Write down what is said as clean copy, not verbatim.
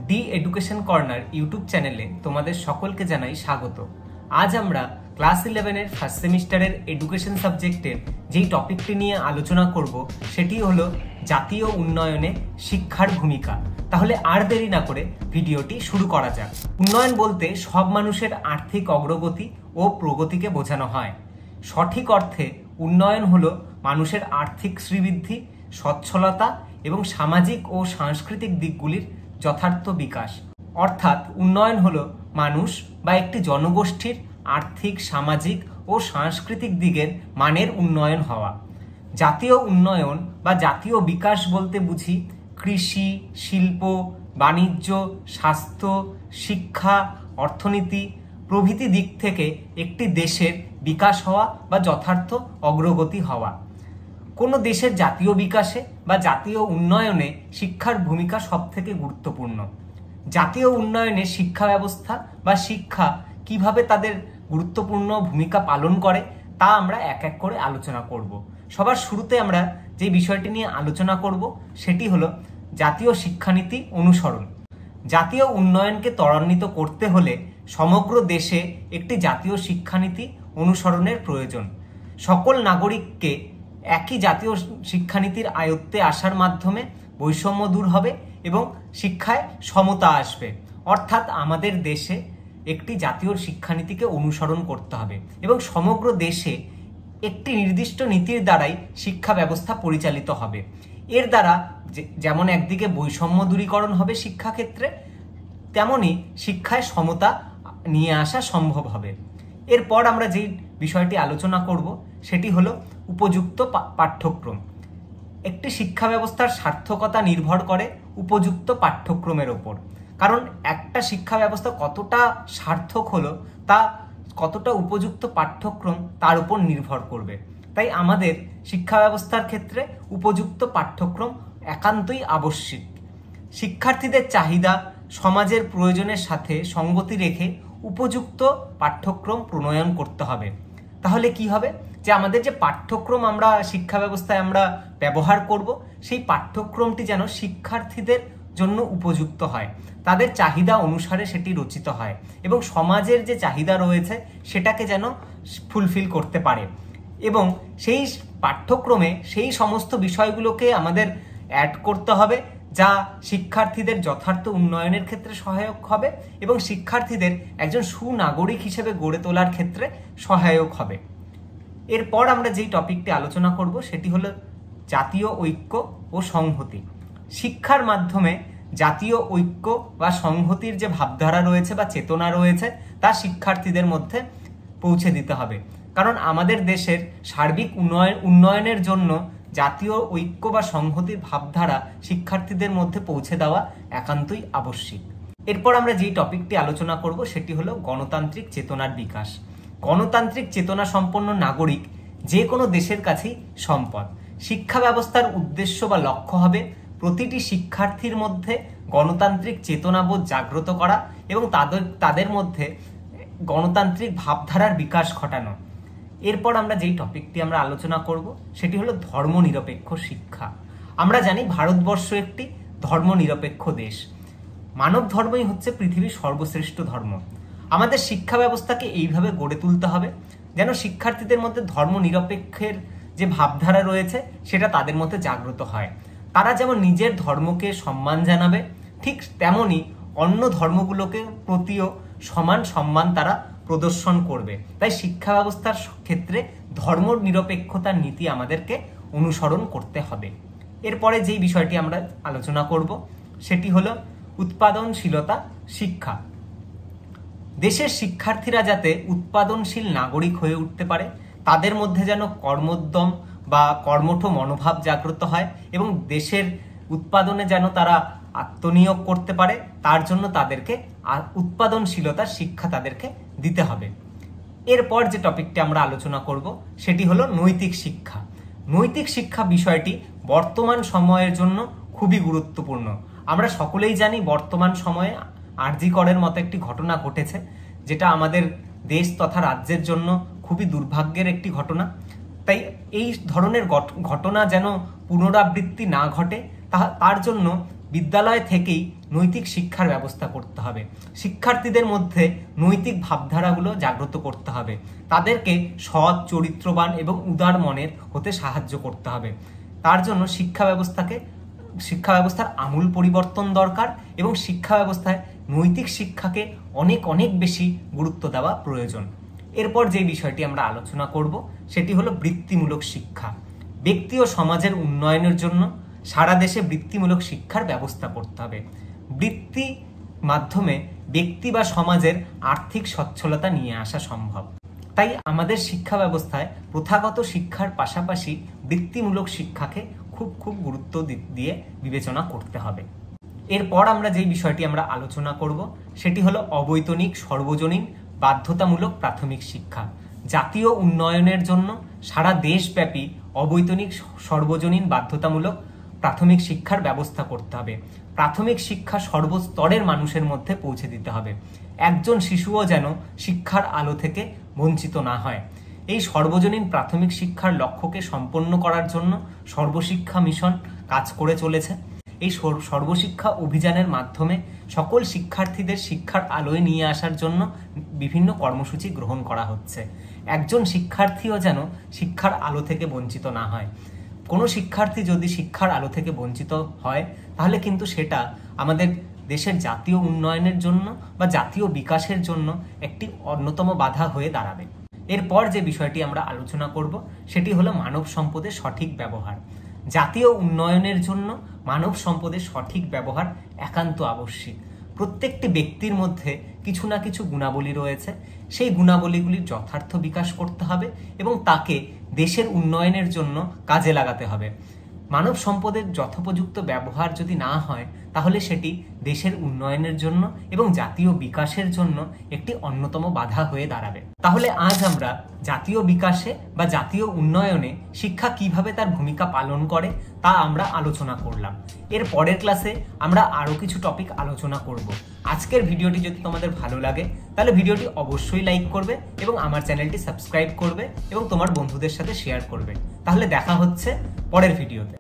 D education corner YouTube চ্যানেলে তোমাদের সকলকে জানাই স্বাগত। আজ আমরা ক্লাস 11 এর ফার্স্ট সেমিস্টারের এডুকেশন সাবজেক্টের যেই টপিকটি নিয়ে আলোচনা করব সেটি হলো জাতীয় উন্নয়নে শিক্ষার ভূমিকা। তাহলে আর দেরি না করে ভিডিওটি শুরু করা যাক। উন্নয়ন বলতে সব মানুষের আর্থিক অগ্রগতি ও প্রগতিকে বোঝানো হয়। সঠিক অর্থে উন্নয়ন হলো মানুষের আর্থিক শ্রীবৃদ্ধি, সচ্ছলতা এবং সামাজিক ও সাংস্কৃতিক দিকগুলির যথার্থ বিকাশ। অর্থাৎ উন্নয়ন হলো মানুষ বা একটি জনগোষ্ঠীর আর্থিক, সামাজিক ও সাংস্কৃতিক দিকের মানের উন্নয়ন হওয়া। জাতীয় উন্নয়ন বা জাতীয় বিকাশ বলতে বুঝি কৃষি, শিল্প, বাণিজ্য, স্বাস্থ্য, শিক্ষা, অর্থনীতি প্রভৃতি দিক থেকে একটি দেশের বিকাশ হওয়া বা যথার্থ অগ্রগতি হওয়া। কোনো দেশের জাতীয় বিকাশে বা জাতীয় উন্নয়নে শিক্ষার ভূমিকা সবথেকে গুরুত্বপূর্ণ। জাতীয় উন্নয়নে শিক্ষা ব্যবস্থা বা শিক্ষা কিভাবে তাদের গুরুত্বপূর্ণ ভূমিকা পালন করে তা আমরা এক এক করে আলোচনা করব। সবার শুরুতে আমরা যে বিষয়টি নিয়ে আলোচনা করব সেটি হলো জাতীয় শিক্ষানীতি অনুসরণ। জাতীয় উন্নয়নকে ত্বরান্বিত করতে হলে সমগ্র দেশে একটি জাতীয় শিক্ষানীতি অনুসরণের প্রয়োজন। সকল নাগরিককে একই জাতীয় শিক্ষানীতির আয়ত্তে আসার মাধ্যমে বৈষম্য দূর হবে এবং শিক্ষায় সমতা আসবে। অর্থাৎ আমাদের দেশে একটি জাতীয় শিক্ষানীতিকে অনুসরণ করতে হবে এবং সমগ্র দেশে একটি নির্দিষ্ট নীতির দ্বারাই শিক্ষা ব্যবস্থা পরিচালিত হবে। এর দ্বারা যেমন একদিকে বৈষম্য দূরীকরণ হবে শিক্ষাক্ষেত্রে, তেমনি শিক্ষায় সমতা নিয়ে আসা সম্ভব হবে। এরপর আমরা যেই বিষয়টি আলোচনা করব সেটি হলো উপযুক্ত পাঠ্যক্রম। একটি শিক্ষা ব্যবস্থার সার্থকতা নির্ভর করে উপযুক্ত পাঠ্যক্রমের ওপর। কারণ একটা শিক্ষা ব্যবস্থা কতটা সার্থক হলো তা কতটা উপযুক্ত পাঠ্যক্রম তার উপর নির্ভর করবে। তাই আমাদের শিক্ষা ব্যবস্থার ক্ষেত্রে উপযুক্ত পাঠ্যক্রম একান্তই আবশ্যিক। শিক্ষার্থীদের চাহিদা, সমাজের প্রয়োজনের সাথে সঙ্গতি রেখে উপযুক্ত পাঠ্যক্রম প্রণয়ন করতে হবে। তাহলে কি হবে, যে আমাদের যে পাঠ্যক্রম আমরা শিক্ষা ব্যবস্থায় আমরা ব্যবহার করব সেই পাঠ্যক্রমটি যেন শিক্ষার্থীদের জন্য উপযুক্ত হয়, তাদের চাহিদা অনুসারে সেটি রচিত হয় এবং সমাজের যে চাহিদা রয়েছে সেটাকে যেন ফুলফিল করতে পারে। এবং সেই পাঠ্যক্রমে সেই সমস্ত বিষয়গুলোকে আমাদের অ্যাড করতে হবে যা শিক্ষার্থীদের যথার্থ উন্নয়নের ক্ষেত্রে সহায়ক হবে এবং শিক্ষার্থীদের একজন সুনাগরিক হিসেবে গড়ে তোলার ক্ষেত্রে সহায়ক হবে। এরপর আমরা যেই টপিকটি আলোচনা করব সেটি হলো জাতীয় ঐক্য ও সংহতি। শিক্ষার মাধ্যমে জাতীয় ঐক্য বা সংহতির যে ভাবধারা রয়েছে বা চেতনা রয়েছে তা শিক্ষার্থীদের মধ্যে পৌঁছে দিতে হবে। কারণ আমাদের দেশের সার্বিক উন্নয়নের জন্য জাতীয় ঐক্য বা সংহতির ভাবধারা শিক্ষার্থীদের মধ্যে পৌঁছে দেওয়া একান্তই আবশ্যিক। এরপর আমরা যেই টপিকটি আলোচনা করব সেটি হলো গণতান্ত্রিক চেতনার বিকাশ। গণতান্ত্রিক চেতনা সম্পন্ন নাগরিক যে কোনো দেশের কাছেই সম্পদ। শিক্ষা ব্যবস্থার উদ্দেশ্য বা লক্ষ্য হবে প্রতিটি শিক্ষার্থীর মধ্যে গণতান্ত্রিক চেতনাবোধ জাগ্রত করা এবং তাদের মধ্যে গণতান্ত্রিক ভাবধারার বিকাশ ঘটানো। এরপর আমরা যেই টপিকটি আমরা আলোচনা করব সেটি হলো ধর্মনিরপেক্ষ শিক্ষা। আমরা জানি ভারতবর্ষ একটি ধর্মনিরপেক্ষ দেশ। মানব ধর্মই হচ্ছে পৃথিবীর সর্বশ্রেষ্ঠ ধর্ম। আমাদের শিক্ষা ব্যবস্থাকে এইভাবে গড়ে তুলতে হবে যেন শিক্ষার্থীদের মধ্যে ধর্মনিরপেক্ষের যে ভাবধারা রয়েছে সেটা তাদের মধ্যে জাগ্রত হয়। তারা যেমন নিজের ধর্মকে সম্মান জানাবে, ঠিক তেমনি অন্য ধর্মগুলোকে প্রতিও সমান সম্মান তারা প্রদর্শন করবে। তাই শিক্ষা ব্যবস্থার ক্ষেত্রে ধর্ম নিরপেক্ষতার নীতি আমাদেরকে অনুসরণ করতে হবে। এরপরে যেই বিষয়টি আমরা আলোচনা করব সেটি হলো উৎপাদনশীলতা শিক্ষা। দেশের শিক্ষার্থীরা যাতে উৎপাদনশীল নাগরিক হয়ে উঠতে পারে, তাদের মধ্যে যেন কর্মোদ্যম বা কর্মঠ মনোভাব জাগ্রত হয় এবং দেশের উৎপাদনে যেন তারা আত্মনিয়োগ করতে পারে, তার জন্য তাদেরকে উৎপাদনশীলতার শিক্ষা তাদেরকে দিতে হবে। এরপর যে টপিকটি আমরা আলোচনা করব সেটি হলো নৈতিক শিক্ষা। নৈতিক শিক্ষা বিষয়টি বর্তমান সময়ের জন্য খুবই গুরুত্বপূর্ণ। আমরা সকলেই জানি বর্তমান সময়ে আরজি করের মতো একটি ঘটনা ঘটেছে, যেটা আমাদের দেশ তথা রাজ্যের জন্য খুবই দুর্ভাগ্যের একটি ঘটনা। তাই এই ধরনের ঘটনা যেন পুনরাবৃত্তি না ঘটে তার জন্য বিদ্যালয় থেকেই নৈতিক শিক্ষার ব্যবস্থা করতে হবে। শিক্ষার্থীদের মধ্যে নৈতিক ভাবধারাগুলো জাগ্রত করতে হবে। তাদেরকে সৎ, চরিত্রবান এবং উদার মনের হতে সাহায্য করতে হবে। তার জন্য শিক্ষা ব্যবস্থার আমূল পরিবর্তন দরকার এবং শিক্ষা ব্যবস্থায় নৈতিক শিক্ষাকে অনেক অনেক বেশি গুরুত্ব দেওয়া প্রয়োজন। এরপর যে বিষয়টি আমরা আলোচনা করব সেটি হলো বৃত্তিমূলক শিক্ষা। ব্যক্তি ও সমাজের উন্নয়নের জন্য সারা দেশে বৃত্তিমূলক শিক্ষার ব্যবস্থা করতে হবে। বৃত্তি মাধ্যমে ব্যক্তি বা সমাজের আর্থিক সচ্ছলতা নিয়ে আসা সম্ভব। তাই আমাদের শিক্ষা ব্যবস্থায় প্রথাগত শিক্ষার পাশাপাশি বৃত্তিমূলক শিক্ষাকে খুব গুরুত্ব দিয়ে বিবেচনা করতে হবে। এরপর আমরা যে বিষয়টি আমরা আলোচনা করব সেটি হলো অবৈতনিক সর্বজনীন বাধ্যতামূলক প্রাথমিক শিক্ষা। জাতীয় উন্নয়নের জন্য সারা দেশব্যাপী অবৈতনিক সর্বজনীন বাধ্যতামূলক প্রাথমিক শিক্ষার ব্যবস্থা করতে হবে। প্রাথমিক শিক্ষা সর্বস্তরের মানুষের মধ্যে পৌঁছে দিতে হবে। একজন শিশুও যেন শিক্ষার আলো থেকে বঞ্চিত না হয়। এই সর্বজনীন প্রাথমিক শিক্ষার লক্ষ্যকে সম্পন্ন করার জন্য সর্বশিক্ষা মিশন কাজ করে চলেছে। এই সর্বশিক্ষা অভিযানের মাধ্যমে সকল শিক্ষার্থীদের শিক্ষার আলোয় নিয়ে আসার জন্য বিভিন্ন কর্মসূচি গ্রহণ করা হচ্ছে। একজন শিক্ষার্থীও যেন শিক্ষার আলো থেকে বঞ্চিত না হয়। কোনো শিক্ষার্থী যদি শিক্ষার আলো থেকে বঞ্চিত হয় তাহলে কিন্তু সেটা আমাদের দেশের জাতীয় উন্নয়নের জন্য বা জাতীয় বিকাশের জন্য একটি অন্যতম বাধা হয়ে দাঁড়াবে। এরপর যে বিষয়টি আমরা আলোচনা করব সেটি হলো মানব সম্পদের সঠিক ব্যবহার। জাতীয় উন্নয়নের জন্য মানব সম্পদের সঠিক ব্যবহার একান্ত আবশ্যিক। প্রত্যেকটি ব্যক্তির মধ্যে কিছু না কিছু গুণাবলী রয়েছে। সেই গুণাবলীগুলির যথার্থ বিকাশ করতে হবে এবং তাকে দেশের উন্নয়নের জন্য কাজে লাগাতে হবে। মানব সম্পদের যথোপযুক্ত ব্যবহার যদি না হয় তাহলে সেটি দেশের উন্নয়নের জন্য এবং জাতীয় বিকাশের জন্য একটি অন্যতম বাধা হয়ে দাঁড়াবে। তাহলে আজ আমরা জাতীয় বিকাশে বা জাতীয় উন্নয়নে শিক্ষা কিভাবে তার ভূমিকা পালন করে তা আমরা আলোচনা করলাম। এর পরের ক্লাসে আমরা আরো কিছু টপিক আলোচনা করব। আজকের ভিডিওটি যদি তোমাদের ভালো লাগে তাহলে ভিডিওটি অবশ্যই লাইক করবে এবং আমার চ্যানেলটি সাবস্ক্রাইব করবে এবং তোমার বন্ধুদের সাথে শেয়ার করবে। তাহলে দেখা হচ্ছে পরের ভিডিওতে।